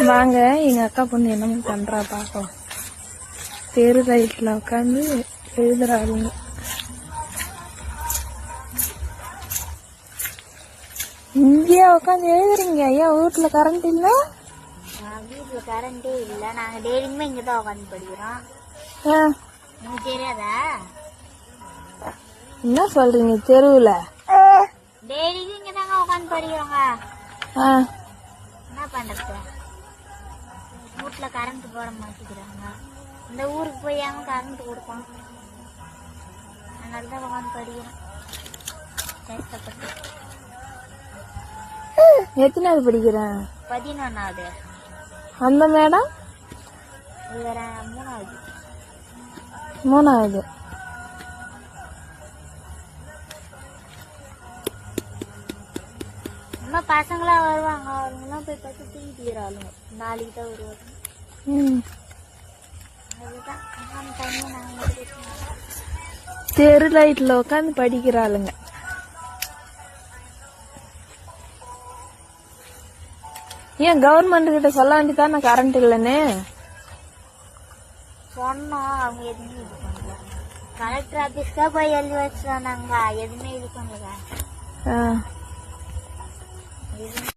வாங்க எங்க அக்கா பொண்ணு என்ன பண்றா பாக்கலாம். தெரு லைட்ல உட்காந்து எழுதுறாங்க. இங்கேயே உட்காந்து எழுதுறீங்க? ஐயா வீட்டுல கரண்ட் இல்ல? வீட்டுல கரண்டே இல்ல. நாங்க டெய்லியுமே இங்கதான் உட்காந்து படிக்கிறோம். உங்களுக்கு தெரியாதா? என்ன சொல்றீங்க? தெருவுல டெய்லியும் இங்கதாங்க உட்காந்து படிக்கிறோங்க. என்ன பண்றது? வீட்டுல கரண்ட் போட மாட்டேங்கிறாங்க. இந்த ஊருக்கு போய் ஏன் கரண்ட் கொடுப்போம்? அதனாலதான் உட்காந்து படிக்கிறோம் கஷ்டப்பட்டு. எத்தனாவது படிக்கிறேன்? 11வது. அந்த மேடம்? வேற 3வது. 3வது. நம்ம பசங்களா வருவாங்க. அவங்கெல்லாம் போய் பார்த்து தூங்கிட்டு ஆளுங்க. நாளைக்கு தான் வருவாங்க. அதுதான் தெரு லைட்ல உட்காந்து படிக்கிறாளுங்க. ஏன் கவர்மெண்ட் கிட்ட சொல்ல வேண்டியதானே கரண்ட் இல்லன்னு? சொன்னோம், அவங்க எதுவுமே இது பண்ணல. கலெக்டர் ஆபீஸ்க்கா போய் எழுதி வச்சுட்டாங்க. எதுவுமே இது பண்ணல.